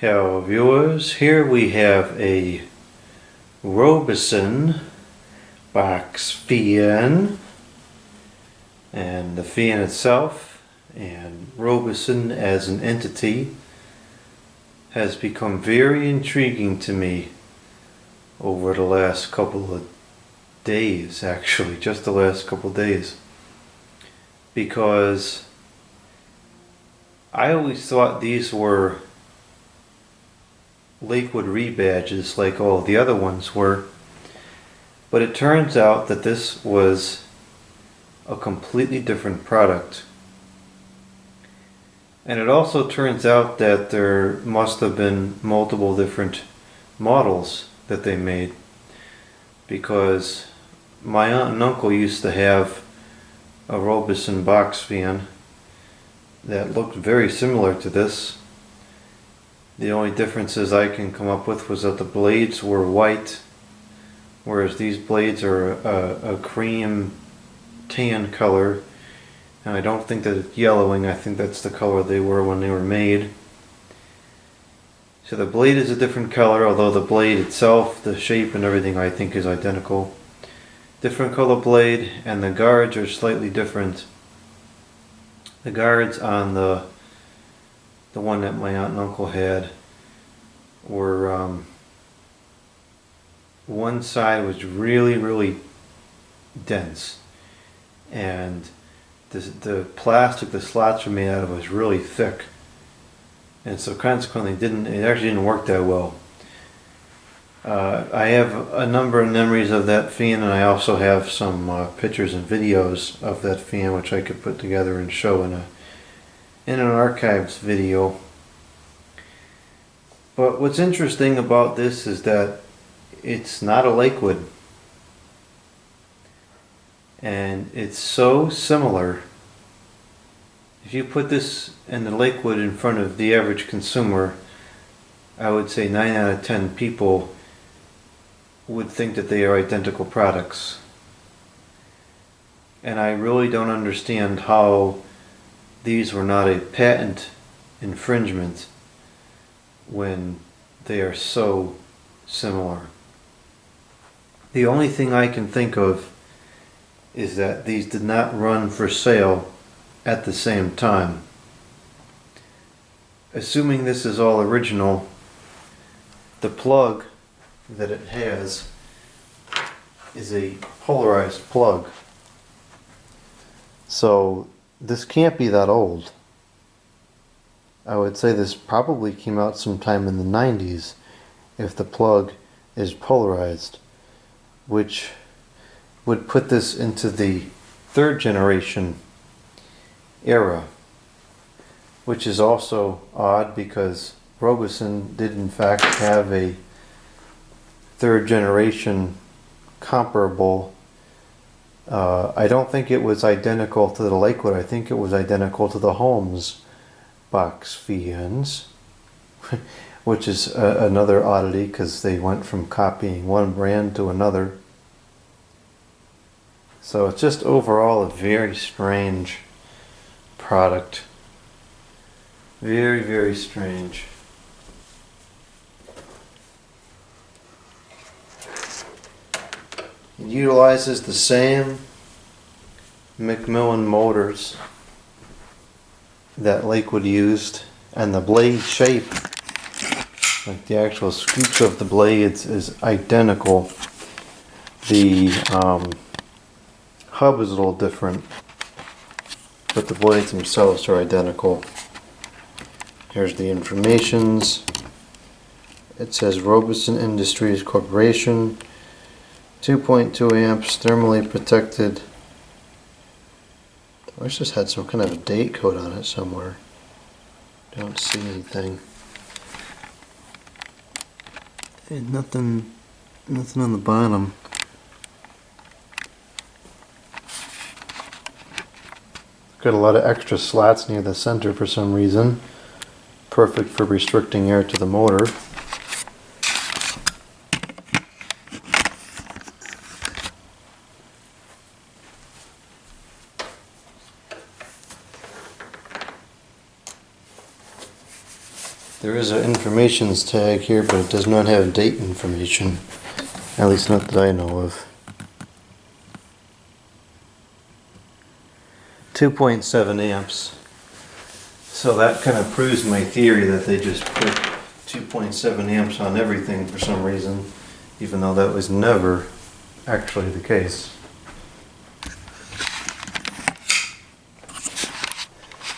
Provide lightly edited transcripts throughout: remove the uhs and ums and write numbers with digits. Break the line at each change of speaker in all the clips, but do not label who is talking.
Hello viewers, here we have a Robeson box fan, and the fan itself and Robeson as an entity has become very intriguing to me over the last couple of days, actually just the last couple of days, because I always thought these were Lakewood rebadges like all the other ones were, but it turns out that this was a completely different product. And it also turns out that there must have been multiple different models that they made, because my aunt and uncle used to have a Robeson box fan that looked very similar to this. The only differences I can come up with was that the blades were white, whereas these blades are a cream tan color, and I don't think that it's yellowing. I think that's the color they were when they were made. So the blade is a different color, although the blade itself, the shape and everything, I think is identical. Different color blade, and the guards are slightly different. The guards on the one that my aunt and uncle had were, one side was really dense, and the plastic the slots were made out of was really thick, and so consequently it actually didn't work that well. I have a number of memories of that fan, and I also have some pictures and videos of that fan which I could put together and show in an archives video. But what's interesting about this is that it's not a Lakewood, and it's so similar. If you put this and the Lakewood in front of the average consumer, I would say 9 out of 10 people would think that they are identical products. And I really don't understand how these were not a patent infringement when they are so similar. The only thing I can think of is that these did not run for sale at the same time. Assuming this is all original, the plug that it has is a polarized plug. So this can't be that old. I would say this probably came out sometime in the 90s if the plug is polarized, which would put this into the 3rd generation era, which is also odd because Robeson did in fact have a 3rd generation comparable. I don't think it was identical to the Lakewood. I think it was identical to the Holmes box fans, which is another oddity because they went from copying one brand to another. So it's just overall a very strange product. Very strange. It utilizes the same Macmillan motors that Lakewood used, and the blade shape, like the actual scoops of the blades, is identical. The hub is a little different, but the blades themselves are identical. Here's the informations. It says Robeson Industries Corporation, 2.2 amps, thermally protected. I wish this had some kind of a date code on it somewhere. Don't see anything. And nothing on the bottom. Got a lot of extra slots near the center for some reason. Perfect for restricting air to the motor. There is an information tag here, but it does not have date information. At least not that I know of. 2.7 amps. So that kind of proves my theory that they just put 2.7 amps on everything for some reason, even though that was never actually the case.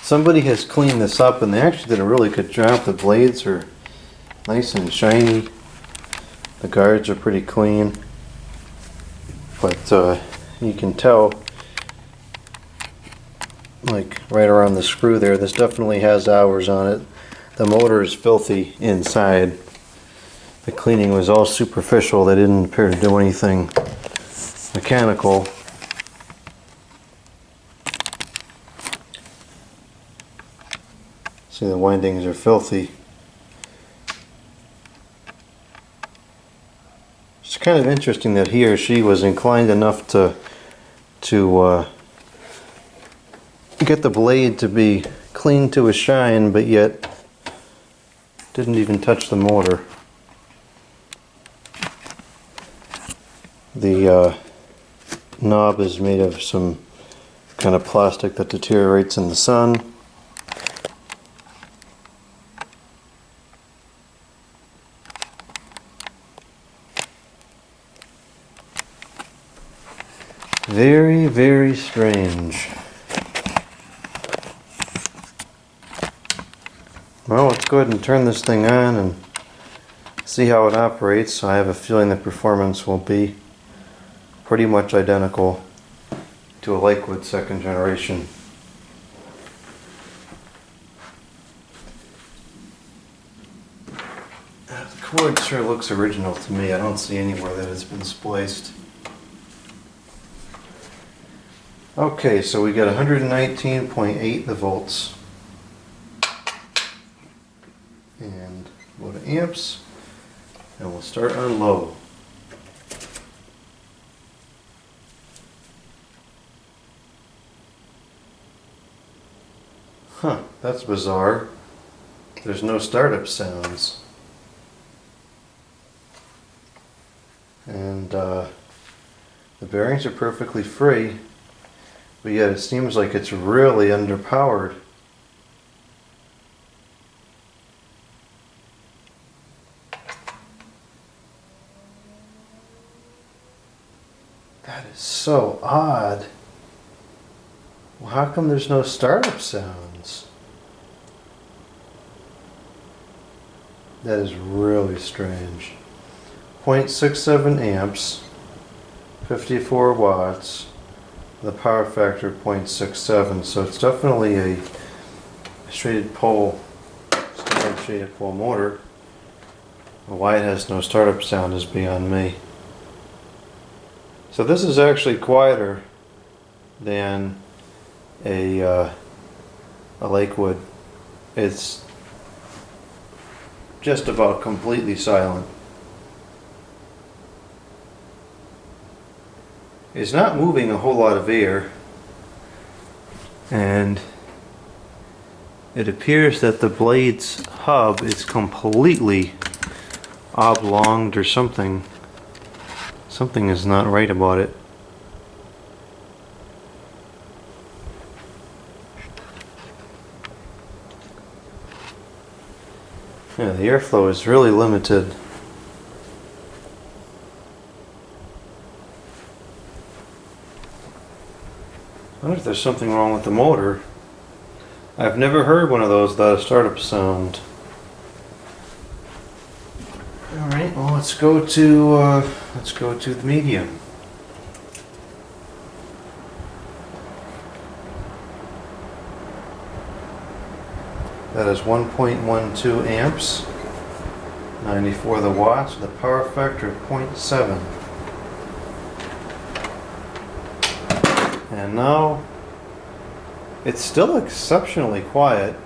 Somebody has cleaned this up, and they actually did a really good job. The blades are nice and shiny. The guards are pretty clean. But you can tell, like right around the screw there, this definitely has hours on it. The motor is filthy inside. The cleaning was all superficial. They didn't appear to do anything mechanical. See, the windings are filthy. It's kind of interesting that he or she was inclined enough to get the blade to be clean to a shine, but yet didn't even touch the motor. The knob is made of some kind of plastic that deteriorates in the sun. Very, very strange. Well, let's go ahead and turn this thing on and see how it operates. I have a feeling the performance will be pretty much identical to a Lakewood second generation. The cord sure looks original to me. I don't see anywhere that it's been spliced. Okay, so we got 119.8 the volts. And go to amps, and we'll start on low. Huh, that's bizarre. There's no startup sounds. And the bearings are perfectly free. But yet it seems like it's really underpowered. That is so odd. Well, how come there's no startup sounds? That is really strange. 0.67 amps, 54 watts. The power factor 0.67, so it's definitely a shaded pole, standard shaded pole motor. Why it has no startup sound is beyond me. So this is actually quieter than a Lakewood. It's just about completely silent. It's not moving a whole lot of air, and it appears that the blade's hub is completely oblonged or something. Something is not right about it. Yeah, the airflow is really limited. I wonder if there's something wrong with the motor. I've never heard one of those without a startup sound. All right, well, let's go to the medium. That is 1.12 amps, 94 the watts, with a power factor of 0.7. And now it's still exceptionally quiet.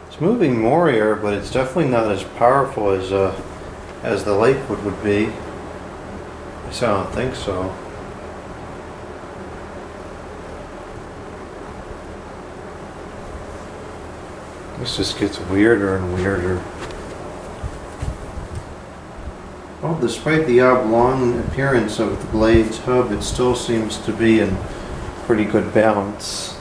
It's moving more air, but it's definitely not as powerful as the Lakewood would be. At least I don't think so. This just gets weirder and weirder. Well, despite the oblong appearance of the blade's hub, it still seems to be in pretty good balance.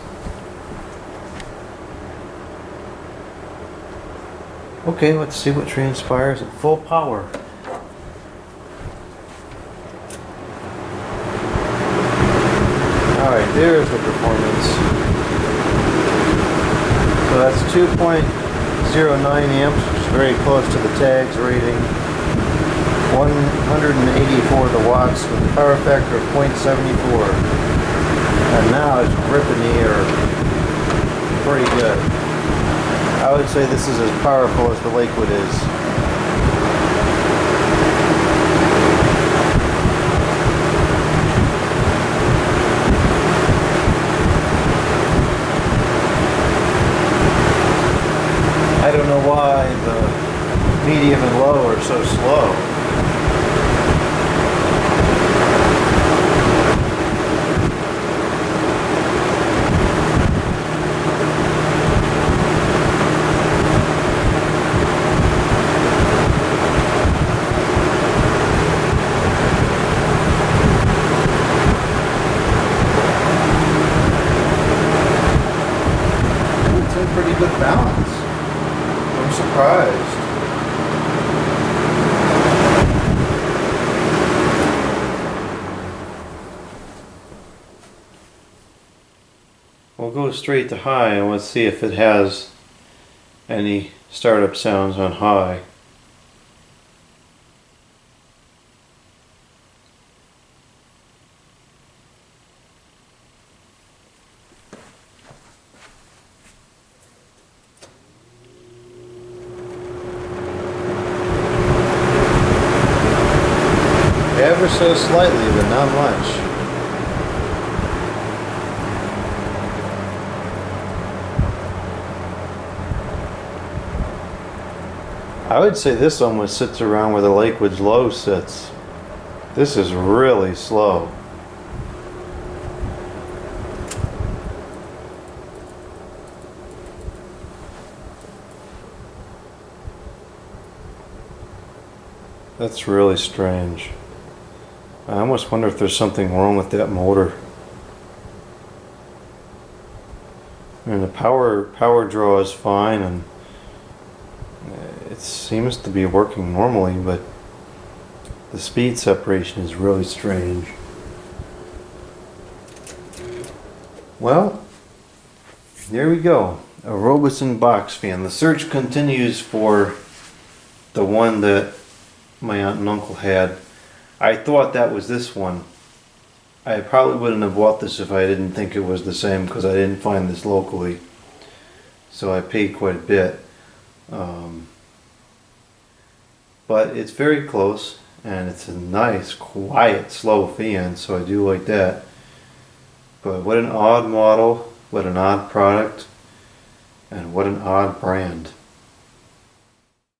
Okay, let's see what transpires at full power. Alright, there's the performance. So that's 2.09 amps, which is very close to the tag's rating. 184 watts with a power factor of 0.74. And now it's ripping the air. Pretty good. I would say this is as powerful as the Lakewood is. I don't know why the medium and low are so slow. It's in pretty good balance. I'm surprised. We'll go straight to high and let's see if it has any startup sounds on high. Ever so slightly, but not much. I would say this almost sits around where the Lakewood's low sits. This is really slow. That's really strange. I almost wonder if there's something wrong with that motor. And the power draw is fine, and it seems to be working normally, but the speed separation is really strange. Well, there we go. A Robeson box fan. The search continues for the one that my aunt and uncle had. I thought that was this one. I probably wouldn't have bought this if I didn't think it was the same, because I didn't find this locally. So I paid quite a bit. But it's very close, and it's a nice, quiet, slow fan, so I do like that. But what an odd model, what an odd product, and what an odd brand.